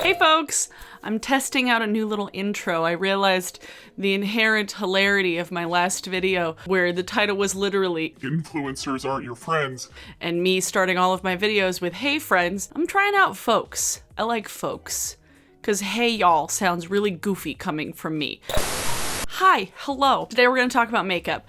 Hey folks! I'm testing out a new little intro. I realized the inherent hilarity of my last video where the title was literally Influencers aren't your friends. and me starting all of my videos with hey friends. I'm trying out folks. I like folks. Cause hey y'all sounds really goofy coming from me. Hi, hello. Today we're gonna talk about makeup.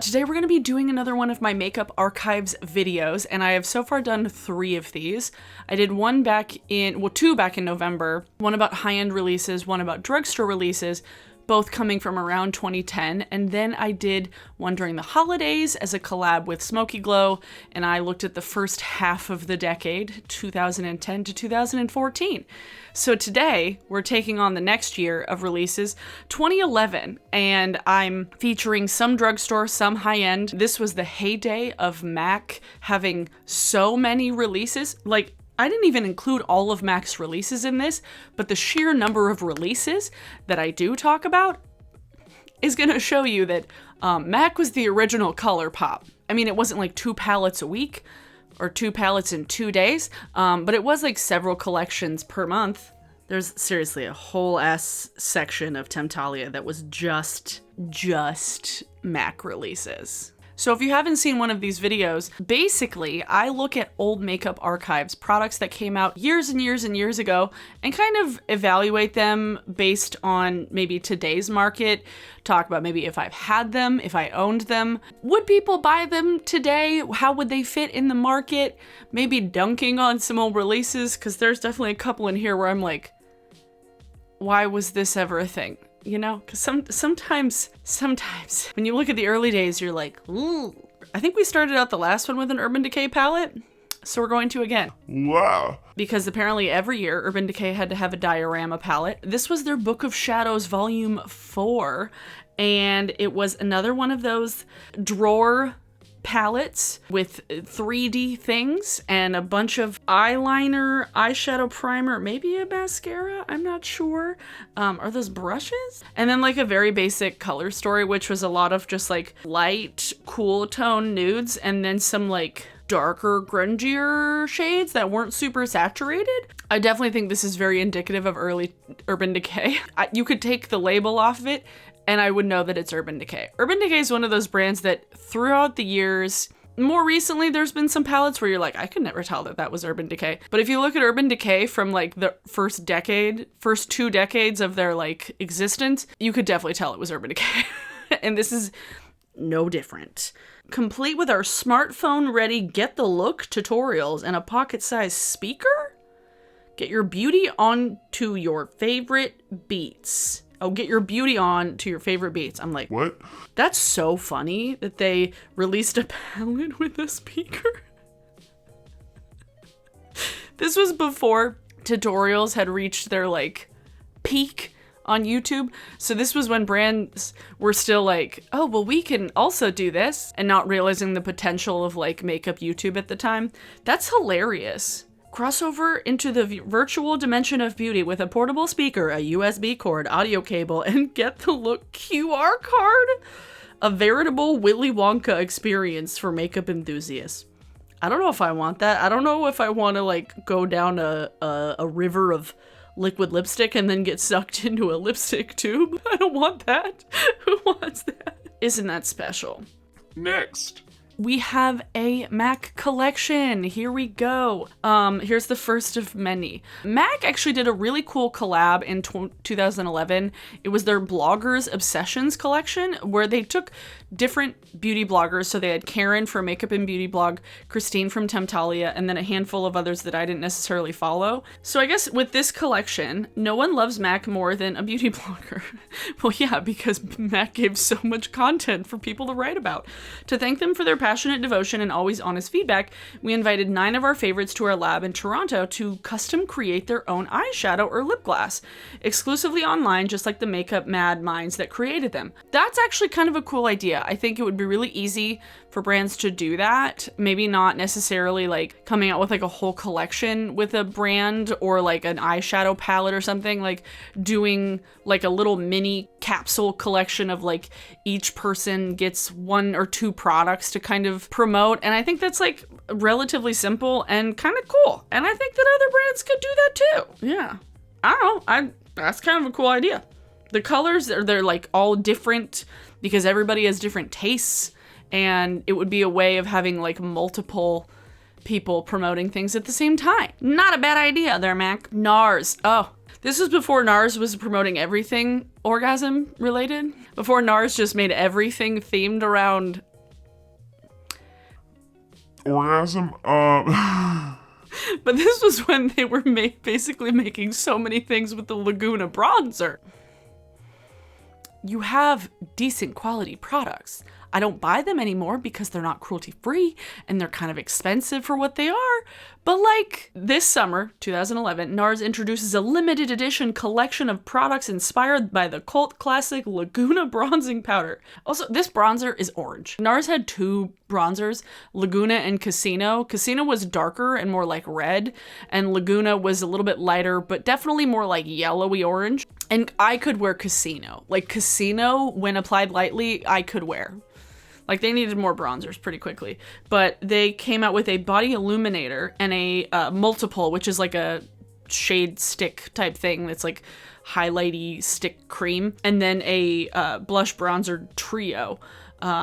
Today we're going to be doing another one of my Makeup Archives videos, and I have so far done 3 of these. I did two back in November, one about high-end releases, one about drugstore releases, both coming from around 2010, and then I did one during the holidays as a collab with Smoky Glow, and I looked at the first half of the decade, 2010 to 2014. So today, we're taking on the next year of releases, 2011, and I'm featuring some drugstore, some high-end. This was the heyday of MAC having so many releases. Like, I didn't even include all of MAC's releases in this, but the sheer number of releases that I do talk about is gonna show you that MAC was the original ColourPop. I mean, it wasn't like 2 palettes a week, or 2 palettes in 2 days, but it was like several collections per month. There's seriously a whole ass section of Temptalia that was just MAC releases. So if you haven't seen one of these videos, basically I look at old Makeup Archives, products that came out years and years and years ago, and kind of evaluate them based on maybe today's market, talk about maybe if I've had them, if I owned them, would people buy them today, how would they fit in the market, maybe dunking on some old releases, because there's definitely a couple in here where I'm like, why was this ever a thing? You know, because sometimes when you look at the early days, you're like, ooh. I think we started out the last one with an Urban Decay palette, so we're going to again. Wow. Because apparently every year Urban Decay had to have a diorama palette. This was their Book of Shadows Volume 4, and it was another one of those drawer palettes with 3D things and a bunch of eyeliner, eyeshadow primer, maybe a mascara, I'm not sure. Are those brushes? And then like a very basic color story, which was a lot of just like light, cool tone nudes and then some like darker, grungier shades that weren't super saturated. I definitely think this is very indicative of early Urban Decay. You could take the label off of it and I would know that it's Urban Decay. Urban Decay is one of those brands that throughout the years, more recently, there's been some palettes where you're like, I could never tell that that was Urban Decay. But if you look at Urban Decay from like the first 2 decades of their like existence, you could definitely tell it was Urban Decay. And this is no different. Complete with our smartphone ready get the look tutorials and a pocket-sized speaker? Get your beauty on to your favorite beats. Oh, get your beauty on to your favorite beats. I'm like, What? That's so funny that they released a palette with a speaker. This was before tutorials had reached their like peak on YouTube. So this was when brands were still like, oh, well, we can also do this, and not realizing the potential of like makeup YouTube at the time. That's hilarious. Crossover into the virtual dimension of beauty with a portable speaker, a USB cord, audio cable, and get the look QR card. A veritable Willy Wonka experience for makeup enthusiasts. I don't know if I want that. I don't know if I want to like go down a river of liquid lipstick and then get sucked into a lipstick tube. I don't want that. Who wants that? Isn't that special? Next. We have a MAC collection. Here we go. Here's the first of many. MAC actually did a really cool collab in 2011. It was their Bloggers Obsessions collection where they took different beauty bloggers. So they had Karen for Makeup and Beauty blog, Christine from Temptalia, and then a handful of others that I didn't necessarily follow. So I guess with this collection, no one loves MAC more than a beauty blogger. Well, yeah, because MAC gave so much content for people to write about. To thank them for their passionate devotion and always honest feedback, we invited 9 of our favorites to our lab in Toronto to custom create their own eyeshadow or lip gloss, exclusively online, just like the makeup mad minds that created them. That's actually kind of a cool idea. I think it would be really easy for brands to do that. Maybe not necessarily like coming out with like a whole collection with a brand or like an eyeshadow palette or something, like doing like a little mini capsule collection of like each person gets 1 or 2 products to kind of promote. And I think that's like relatively simple and kind of cool. And I think that other brands could do that too. Yeah. I don't know. That's kind of a cool idea. The colors, they're like all different because everybody has different tastes. And it would be a way of having like multiple people promoting things at the same time. Not a bad idea there, Mac. NARS. Oh, this was before NARS was promoting everything orgasm related. Before NARS just made everything themed around orgasm? But this was when they were basically making so many things with the Laguna bronzer. You have decent quality products. I don't buy them anymore because they're not cruelty free and they're kind of expensive for what they are. But like this summer, 2011, NARS introduces a limited edition collection of products inspired by the cult classic Laguna bronzing powder. Also, this bronzer is orange. NARS had 2 bronzers, Laguna and Casino. Casino was darker and more like red, and Laguna was a little bit lighter, but definitely more like yellowy orange. And I could wear Casino. Like Casino, when applied lightly, I could wear. Like, they needed more bronzers pretty quickly. But they came out with a body illuminator and a multiple, which is like a shade stick type thing that's like highlighty stick cream. And then a blush bronzer trio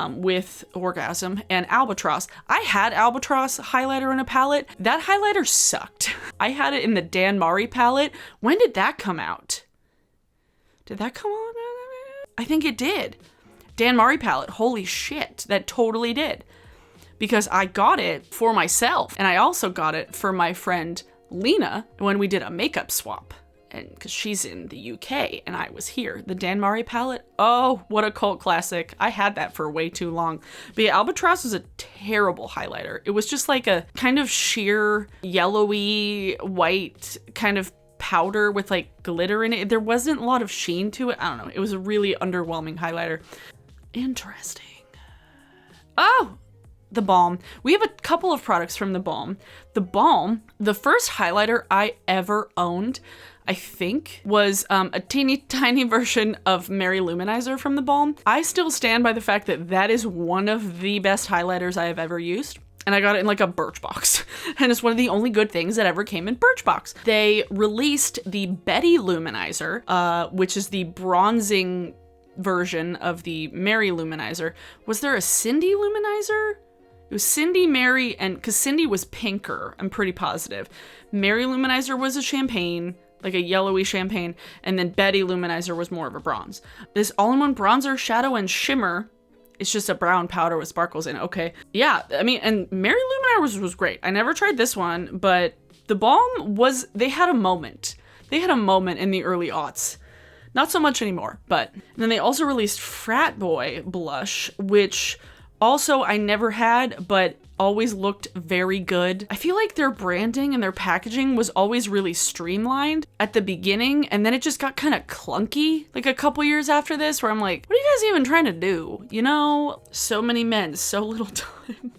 with Orgasm and Albatross. I had Albatross highlighter in a palette. That highlighter sucked. I had it in the Dan Mari palette. When did that come out? Did that come on? I think it did. Dan Mari palette, holy shit, that totally did. Because I got it for myself, and I also got it for my friend Lena when we did a makeup swap. And because she's in the UK and I was here. The Dan Mari palette, oh, what a cult classic. I had that for way too long. But yeah, Albatross was a terrible highlighter. It was just like a kind of sheer yellowy white kind of powder with like glitter in it. There wasn't a lot of sheen to it. I don't know. It was a really underwhelming highlighter. Interesting. Oh, the Balm. We have a couple of products from the Balm. The Balm, the first highlighter I ever owned, I think, was a teeny tiny version of Mary Luminizer from the Balm. I still stand by the fact that that is one of the best highlighters I have ever used. And I got it in like a Birchbox. And it's one of the only good things that ever came in Birchbox. They released the Betty Luminizer, which is the bronzing version of the Mary Luminizer. Was there a Cindy Luminizer? It was Cindy, Mary, and because Cindy was pinker, I'm pretty positive. Mary Luminizer was a champagne, like a yellowy champagne, and then Betty Luminizer was more of a bronze. This all-in-one bronzer, shadow, and shimmer. It's just a brown powder with sparkles in it. Okay. Yeah, I mean, and Mary Luminizer was great. I never tried this one, but the Balm was, they had a moment. They had a moment in the early aughts. Not so much anymore, but. And then they also released Frat Boy blush, which also I never had, but always looked very good. I feel like their branding and their packaging was always really streamlined at the beginning, and then it just got kind of clunky like a couple years after this, where I'm like, what are you guys even trying to do? You know, so many men, so little time.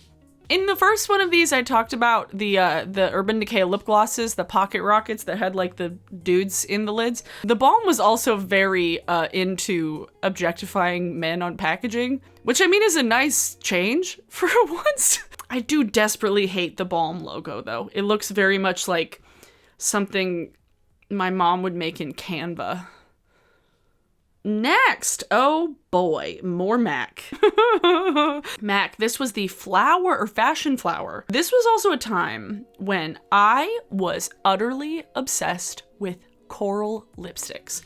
In the first one of these, I talked about the Urban Decay lip glosses, the pocket rockets that had like the dudes in the lids. The Balm was also very into objectifying men on packaging, which I mean is a nice change for once. I do desperately hate the Balm logo though. It looks very much like something my mom would make in Canva. Next, oh boy, more MAC. MAC, this was the flower or fashion flower. This was also a time when I was utterly obsessed with coral lipsticks.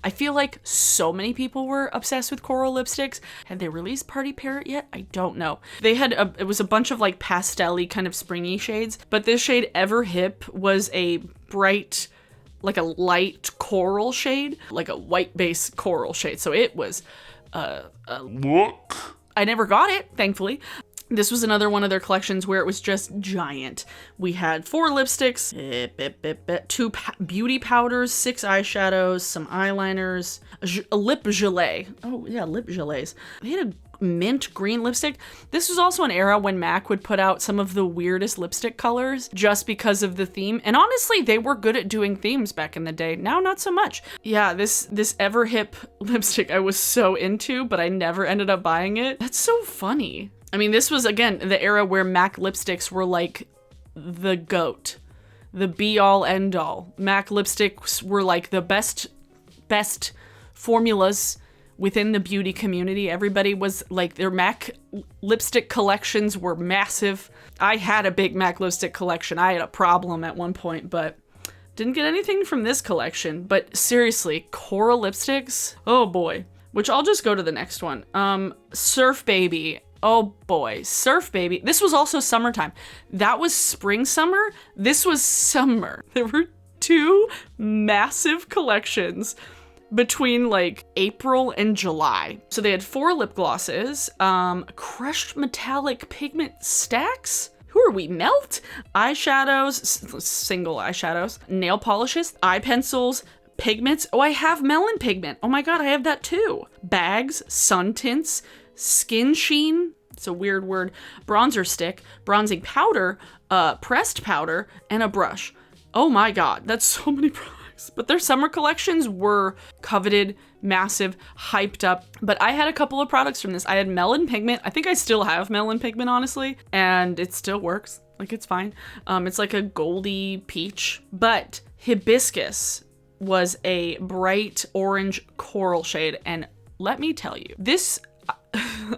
I feel like so many people were obsessed with coral lipsticks. Had they released Party Parrot yet? I don't know. They had, it was a bunch of like pastel-y kind of springy shades, but this shade Ever Hip was a bright, like a light coral shade, like a white base coral shade. So it was, Look. I never got it, thankfully. This was another one of their collections where it was just giant. We had 4 lipsticks, 2 beauty powders, 6 eyeshadows, some eyeliners, a lip gelée. Oh yeah, lip gelées. They had mint green lipstick. This was also an era when MAC would put out some of the weirdest lipstick colors just because of the theme. And honestly, they were good at doing themes back in the day. Now, not so much. Yeah, this Everhip lipstick I was so into, but I never ended up buying it. That's so funny. I mean, this was, again, the era where MAC lipsticks were like the GOAT, the be-all, end-all. MAC lipsticks were like the best formulas within the beauty community. Everybody was like, their MAC lipstick collections were massive. I had a big MAC lipstick collection. I had a problem at one point, but didn't get anything from this collection. But seriously, coral lipsticks? Oh boy. Which I'll just go to the next one. Surf Baby. Oh boy, Surf Baby. This was also summertime. That was spring summer. This was summer. There were two massive collections between like April and July. So they had 4 lip glosses, crushed metallic pigment stacks. Who are we? Melt? Eyeshadows, single eyeshadows, nail polishes, eye pencils, pigments. Oh, I have melon pigment. Oh my God, I have that too. Bags, sun tints, skin sheen. It's a weird word. Bronzer stick, bronzing powder, pressed powder, and a brush. Oh my God, that's so many products. But their summer collections were coveted, massive, hyped up. But I had a couple of products from this. I had melon pigment. I think I still have melon pigment, honestly, and it still works. Like, it's fine. It's like a goldy peach. But hibiscus was a bright orange coral shade, and let me tell you, this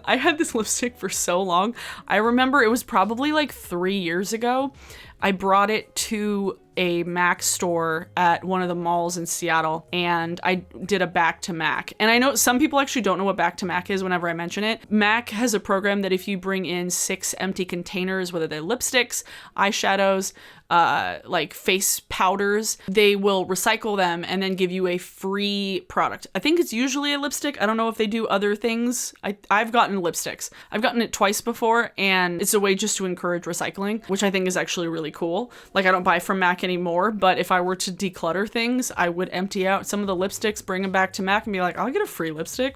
I had this lipstick for so long. I remember it was probably like 3 years ago. I brought it to a MAC store at one of the malls in Seattle, and I did a back to MAC. And I know some people actually don't know what back to MAC is whenever I mention it. MAC has a program that if you bring in 6 empty containers, whether they're lipsticks, eyeshadows, like face powders, they will recycle them and then give you a free product. I think it's usually a lipstick. I don't know if they do other things. I've gotten lipsticks. I've gotten it twice before, and it's a way just to encourage recycling, which I think is actually really cool. Like, I don't buy from MAC anymore, but if I were to declutter things, I would empty out some of the lipsticks, bring them back to MAC, and be like, I'll get a free lipstick.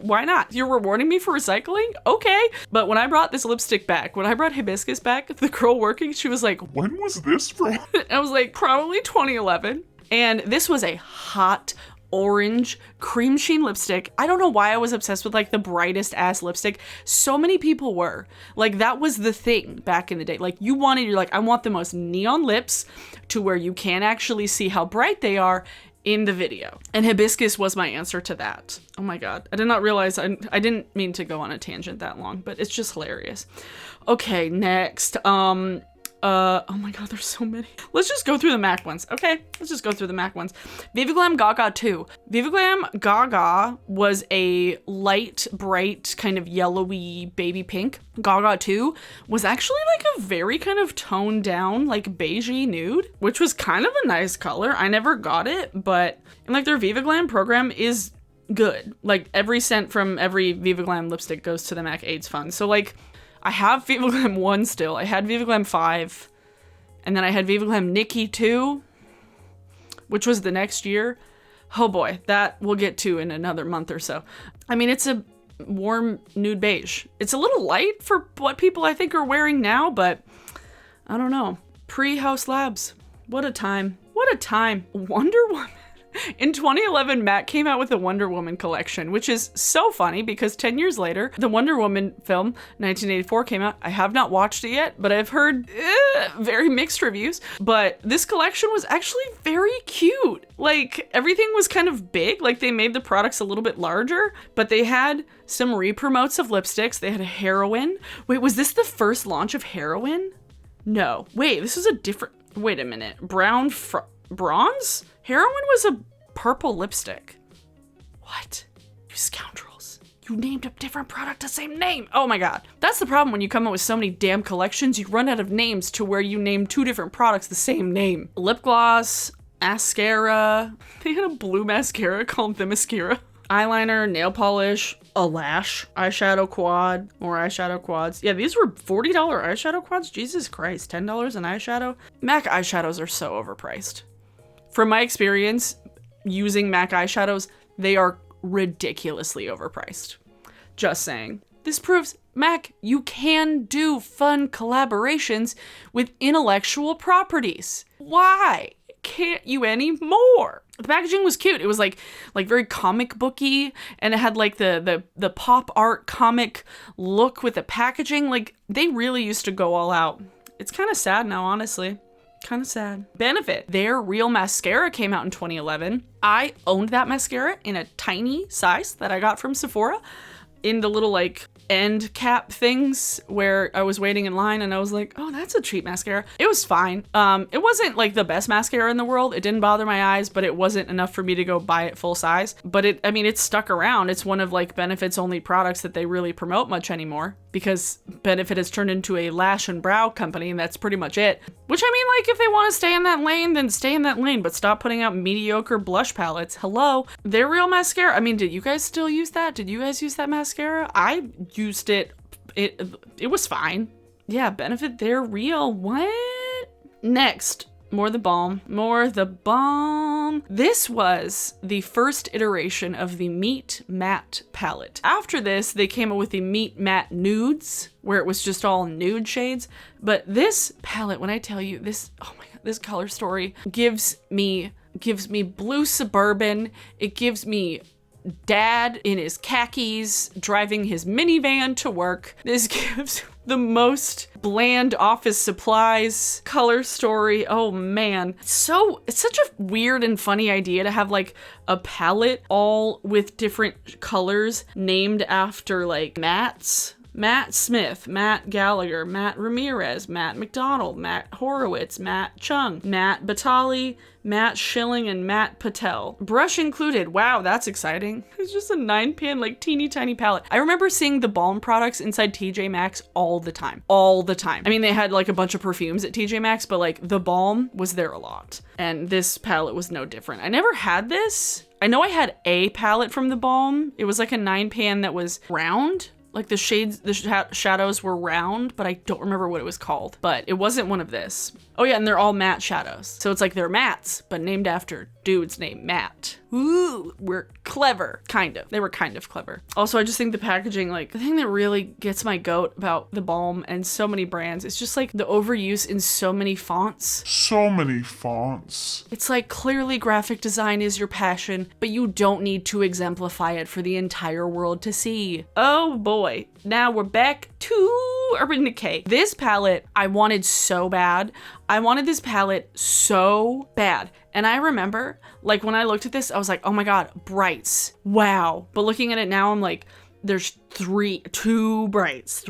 Why not? You're rewarding me for recycling? Okay. But when I brought this lipstick back, when I brought hibiscus back, the girl working, she was like, When was this from? I was like, probably 2011. And this was a hot orange cream sheen lipstick. I don't know why I was obsessed with like the brightest ass lipstick. So many people were. Like, that was the thing back in the day. Like, you're like, I want the most neon lips to where you can actually see how bright they are in the video. And hibiscus was my answer to that. Oh my God. I did not realize, I didn't mean to go on a tangent that long, but it's just hilarious. Okay, next. Oh my God, there's so many. Let's just go through the MAC ones. Okay, let's just go through the MAC ones. Viva Glam Gaga 2. Viva Glam Gaga was a light, bright, kind of yellowy baby pink. Gaga 2 was actually like a very kind of toned down, like beigey nude, which was kind of a nice color. I never got it, but and like their Viva Glam program is good. Like, every cent from every Viva Glam lipstick goes to the MAC AIDS Fund. So like, I have Viva Glam 1 still. I had Viva Glam 5. And then I had Viva Glam Nikki 2, which was the next year. Oh boy, that we'll get to in another month or so. I mean, it's a warm nude beige. It's a little light for what people I think are wearing now, but I don't know. Pre-House Labs. What a time. What a time. Wonder Woman. In 2011, MAC came out with the Wonder Woman collection, which is so funny because 10 years later, the Wonder Woman film, 1984, came out. I have not watched it yet, but I've heard very mixed reviews. But this collection was actually very cute. Like, everything was kind of big. Like, they made the products a little bit larger, but they had some re-promotes of lipsticks. They had a Heroine. Wait, was this the first launch of Heroine? No. Wait, this is a different... Wait a minute. Bronze? Heroine was a purple lipstick. What? You scoundrels. You named a different product the same name. Oh my God. That's the problem when you come up with so many damn collections. You run out of names to where you name 2 different products the same name. Lip gloss, mascara. They had a blue mascara called The Mascara. Eyeliner, nail polish, a lash, eyeshadow quad, more eyeshadow quads. Yeah, these were $40 eyeshadow quads. Jesus Christ, $10 an eyeshadow. MAC eyeshadows are so overpriced. From my experience using MAC eyeshadows, they are ridiculously overpriced. Just saying. This proves, Mac, you can do fun collaborations with intellectual properties. Why can't you anymore? The packaging was cute. It was like very comic booky, and it had like the pop art comic look with the packaging. Like, they really used to go all out. It's kind of sad now, honestly. Kind of sad. Benefit, their Real mascara came out in 2011. I owned that mascara in a tiny size that I got from Sephora in the little like end cap things where I was waiting in line, and I was like, oh, that's a cheap mascara. It was fine. It wasn't like the best mascara in the world. It didn't bother my eyes, but it wasn't enough for me to go buy it full size. But it stuck around. It's one of like Benefit's only products that they really promote much anymore, because Benefit has turned into a lash and brow company, and that's pretty much it. Which, I mean, like, if they want to stay in that lane, then stay in that lane, but stop putting out mediocre blush palettes. Hello. Their Real mascara, I mean, did you guys still use that? Did you guys use that mascara? I used it. It was fine. Yeah, Benefit, they're Real. What? Next, More the Balm. More the Balm. This was the first iteration of the Meet Matte palette. After this, they came up with the Meet Matte Nudes, where it was just all nude shades. But this palette, when I tell you this, oh my god, this color story gives me blue Suburban. It gives me dad in his khakis driving his minivan to work. This gives the most bland office supplies color story. Oh man. It's such a weird and funny idea to have like a palette all with different colors named after like Matts. Matt Smith, Matt Gallagher, Matt Ramirez, Matt McDonald, Matt Horowitz, Matt Chung, Matt Batali, Matt Schilling, and Matt Patel. Brush included. Wow, that's exciting. It's just a 9-pan, like teeny tiny palette. I remember seeing the Balm products inside TJ Maxx all the time. All the time. I mean, they had like a bunch of perfumes at TJ Maxx, but like the Balm was there a lot. And this palette was no different. I never had this. I know I had a palette from the Balm. It was like a 9-pan that was round. Like the shades, the shadows were round, but I don't remember what it was called. But it wasn't one of this. Oh yeah, and they're all matte shadows. So it's like they're mattes, but named after dudes named Matt. Ooh, we're clever. Kind of. They were kind of clever. Also, I just think the packaging, like the thing that really gets my goat about the Balm and so many brands, it's just like the overuse in so many fonts. So many fonts. It's like clearly graphic design is your passion, but you don't need to exemplify it for the entire world to see. Oh boy. Now we're back to Urban Decay. This palette I wanted so bad. I wanted this palette so bad. And I remember, like, when I looked at this, I was like, oh my god, brights. Wow. But looking at it now, I'm like, there's two brights,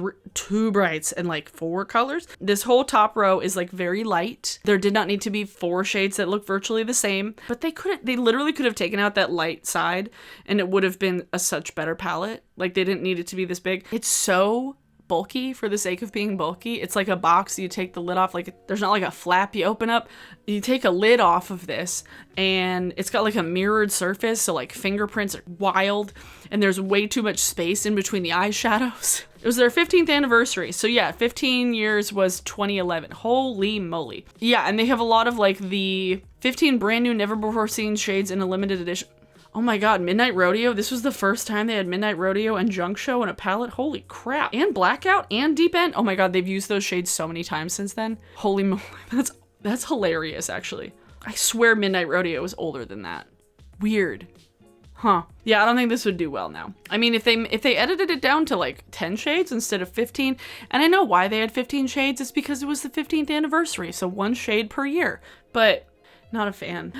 and like 4 colors. This whole top row is like very light. There did not need to be 4 shades that look virtually the same, but they literally could have taken out that light side and it would have been a such better palette. Like, they didn't need it to be this big. It's so bulky for the sake of being bulky. It's like a box, you take the lid off, like there's not like a flap you open up. You take a lid off of this and it's got like a mirrored surface, so like fingerprints are wild and there's way too much space in between the eyeshadows. It was their 15th anniversary. So yeah, 15 years was 2011. Holy moly. Yeah, and they have a lot of like the 15 brand new never before seen shades in a limited edition. Oh my god, Midnight Rodeo. This was the first time they had Midnight Rodeo and Junk Show in a palette. Holy crap. And Blackout and Deep End. Oh my god, they've used those shades so many times since then. Holy moly. That's hilarious, actually. I swear Midnight Rodeo was older than that. Weird. Huh. Yeah, I don't think this would do well now. I mean, if they edited it down to like 10 shades instead of 15, and I know why they had 15 shades, it's because it was the 15th anniversary, so 1 shade per year. But not a fan.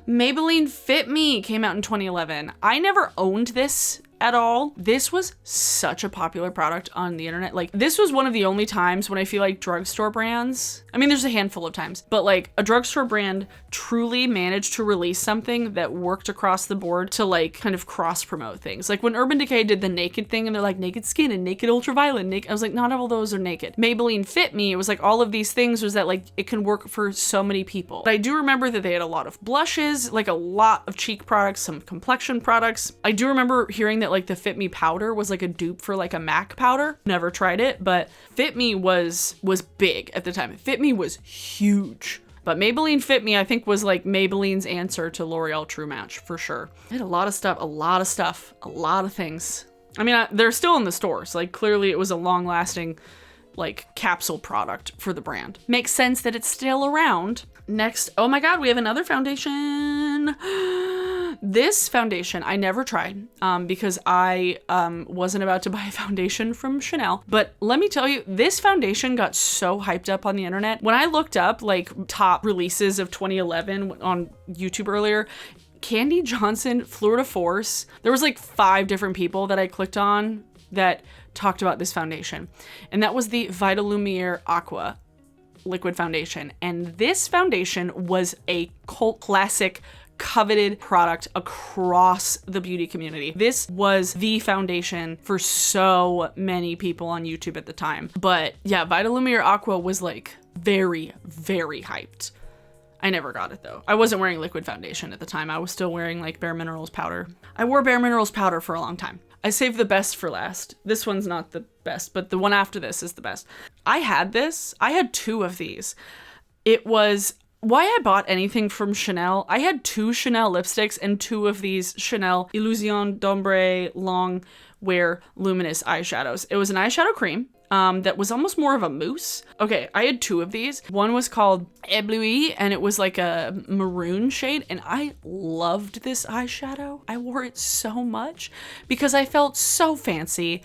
Maybelline Fit Me came out in 2011. I never owned this at all. This was such a popular product on the internet. Like, this was one of the only times when I feel like drugstore brands, I mean, there's a handful of times, but like a drugstore brand truly managed to release something that worked across the board to like kind of cross promote things. Like when Urban Decay did the naked thing and they're like naked skin and naked ultraviolet, I was like, not all those are naked. Maybelline Fit Me, it was like all of these things was that like it can work for so many people. But I do remember that they had a lot of blushes, like a lot of cheek products, some complexion products. I do remember hearing that like the Fit Me powder was like a dupe for like a MAC powder. Never tried it, but Fit Me was big at the time. Fit Me was huge. But Maybelline Fit Me, I think, was like Maybelline's answer to L'Oreal True Match for sure. They had a lot of stuff, a lot of things. I mean, they're still in the stores. Like, clearly it was a long-lasting, like, capsule product for the brand. Makes sense that it's still around. Next, oh my god, we have another foundation. This foundation I never tried because I wasn't about to buy a foundation from Chanel. But let me tell you, this foundation got so hyped up on the internet. When I looked up like top releases of 2011 on YouTube earlier, Candy Johnson, Florida Force, there was like 5 different people that I clicked on that talked about this foundation. And that was the Vitalumiere Aqua liquid foundation. And this foundation was a cult classic, coveted product across the beauty community. This was the foundation for so many people on YouTube at the time. But yeah, Vitalumiere Aqua was like very, very hyped. I never got it though. I wasn't wearing liquid foundation at the time. I was still wearing like Bare Minerals powder. I wore Bare Minerals powder for a long time. I saved the best for last. This one's not the best, but the one after this is the best. I had 2 of these. It was why I bought anything from Chanel. I had 2 Chanel lipsticks and 2 of these Chanel Illusion d'Ombre Long Wear Luminous eyeshadows. It was an eyeshadow cream that was almost more of a mousse. Okay, I had 2 of these. One was called Ébloui, and it was like a maroon shade, and I loved this eyeshadow. I wore it so much because I felt so fancy.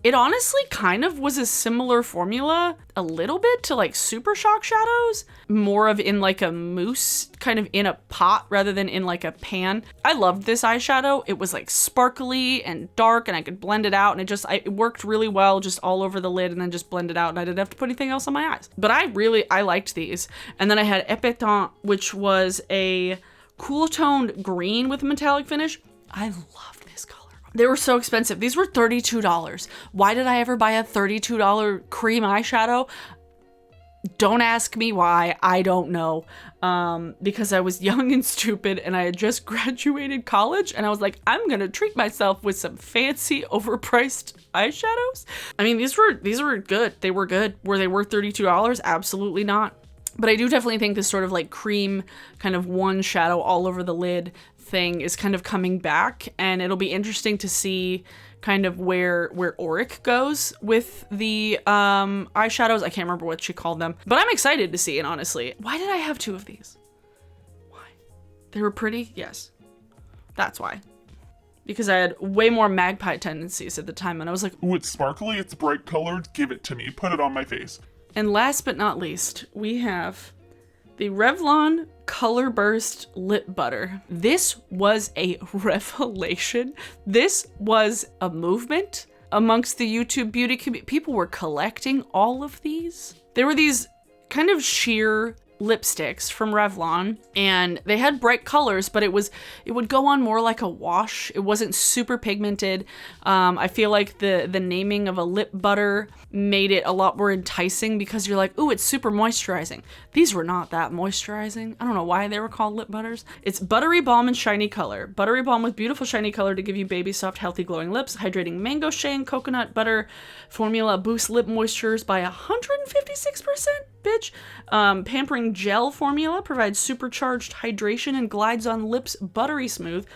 It honestly kind of was a similar formula a little bit to like Super Shock shadows, more of in like a mousse, kind of in a pot rather than in like a pan. I loved this eyeshadow. It was like sparkly and dark, and I could blend it out, and it worked really well just all over the lid and then just blend it out, and I didn't have to put anything else on my eyes. But I liked these. And then I had Epetant, which was a cool toned green with a metallic finish. I loved this color. They were so expensive. These were $32. Why did I ever buy a $32 cream eyeshadow? Don't ask me why. I don't know. Because I was young and stupid and I had just graduated college, and I was like, I'm gonna treat myself with some fancy overpriced eyeshadows. I mean, these were good. They were good. Were they worth $32? Absolutely not. But I do definitely think this sort of like cream kind of one shadow all over the lid thing is kind of coming back, and it'll be interesting to see kind of where Auric goes with the eyeshadows. I can't remember what she called them, but I'm excited to see it, honestly. Why did I have 2 of these? Why? They were pretty? Yes. That's why. Because I had way more magpie tendencies at the time, and I was like, Ooh, it's sparkly, it's bright colored, give it to me, put it on my face. And last but not least, we have the Revlon Color Burst Lip Butter. This was a revelation. This was a movement amongst the YouTube beauty community. People were collecting all of these. There were these kind of sheer lipsticks from Revlon, and they had bright colors, but it would go on more like a wash. It wasn't super pigmented. I feel like the naming of a lip butter made it a lot more enticing because you're like, ooh, it's super moisturizing. These were not that moisturizing. I don't know why they were called lip butters. It's buttery balm and shiny color. Buttery balm with beautiful shiny color to give you baby soft, healthy, glowing lips. Hydrating mango shea coconut butter formula boosts lip moistures by 156%. Bitch. Pampering gel formula provides supercharged hydration and glides on lips buttery smooth.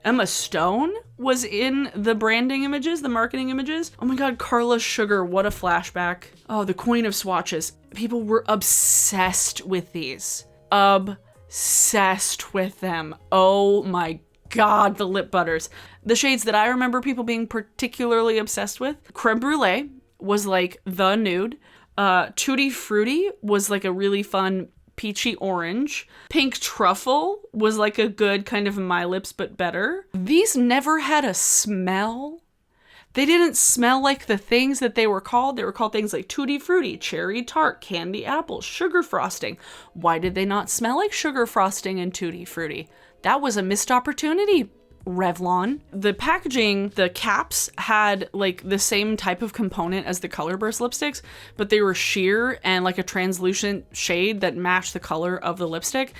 Emma Stone was in the branding images, the marketing images. Oh my god, Carla Sugar, what a flashback. Oh, the queen of swatches. People were obsessed with these. Obsessed with them. Oh my god, the lip butters. The shades that I remember people being particularly obsessed with. Creme Brulee was like the nude. Tutti Frutti was like a really fun peachy orange. Pink Truffle was like a good kind of My Lips but better. These never had a smell. They didn't smell like the things that they were called. They were called things like Tutti Frutti, Cherry Tart, Candy Apple, Sugar Frosting. Why did they not smell like sugar frosting and Tutti Frutti? That was a missed opportunity, Revlon. The packaging, the caps had like the same type of component as the Color Burst lipsticks, but they were sheer and like a translucent shade that matched the color of the lipstick.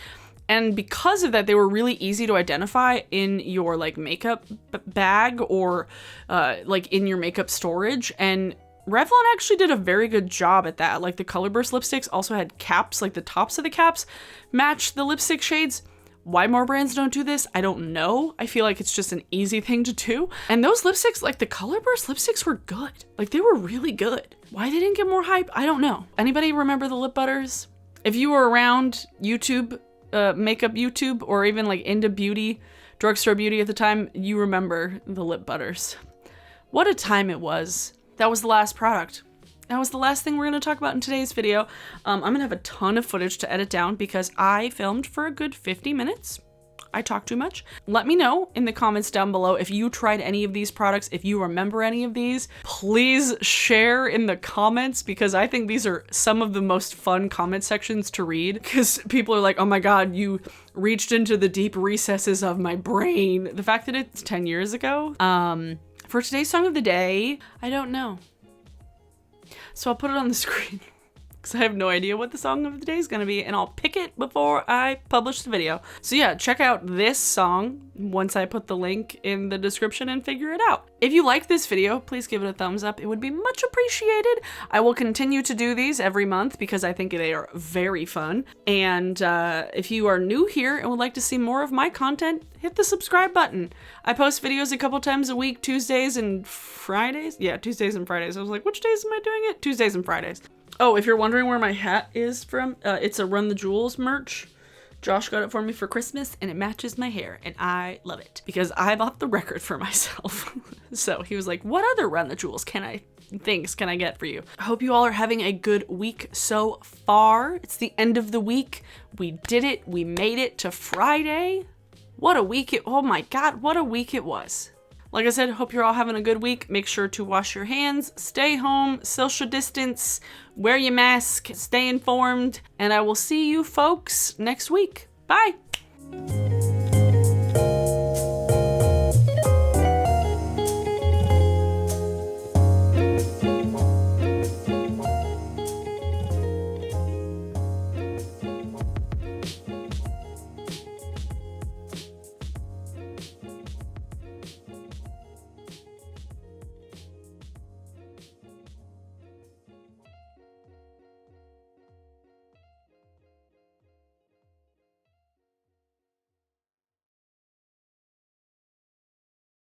And because of that, they were really easy to identify in your like makeup bag or like in your makeup storage. And Revlon actually did a very good job at that. Like the Color Burst lipsticks also had caps, like the tops of the caps matched the lipstick shades. Why more brands don't do this, I don't know. I feel like it's just an easy thing to do. And those lipsticks, like the Color Burst lipsticks were good. Like they were really good. Why they didn't get more hype, I don't know. Anybody remember the lip butters? If you were around YouTube, makeup YouTube, or even like into beauty, drugstore beauty at the time, you remember the lip butters. What a time it was. That was the last product. That was the last thing we're going to talk about in today's video. I'm going to have a ton of footage to edit down because I filmed for a good 50 minutes. I talk too much. Let me know in the comments down below if you tried any of these products, if you remember any of these. Please share in the comments because I think these are some of the most fun comment sections to read because people are like, oh my God, you reached into the deep recesses of my brain. The fact that it's 10 years ago. For today's song of the day, I don't know. So I'll put it on the screen because I have no idea what the song of the day is going to be, and I'll pick it before I publish the video. So yeah, check out this song once I put the link in the description and figure it out. If you like this video, please give it a thumbs up. It would be much appreciated. I will continue to do these every month because I think they are very fun. And if you are new here and would like to see more of my content, hit the subscribe button. I post videos a couple times a week, Tuesdays and Fridays. Yeah, Tuesdays and Fridays. I was like, which days am I doing it? Tuesdays and Fridays. Oh, if you're wondering where my hat is from, it's a Run the Jewels merch. Josh got it for me for Christmas and it matches my hair and I love it because I bought the record for myself. So he was like, what other Run the Jewels can I get for you? I hope you all are having a good week so far. It's the end of the week. We did it. We made it to Friday. What a week oh my God, what a week it was. Like I said, hope you're all having a good week. Make sure to wash your hands, stay home, social distance, wear your mask, stay informed, and I will see you folks next week. Bye.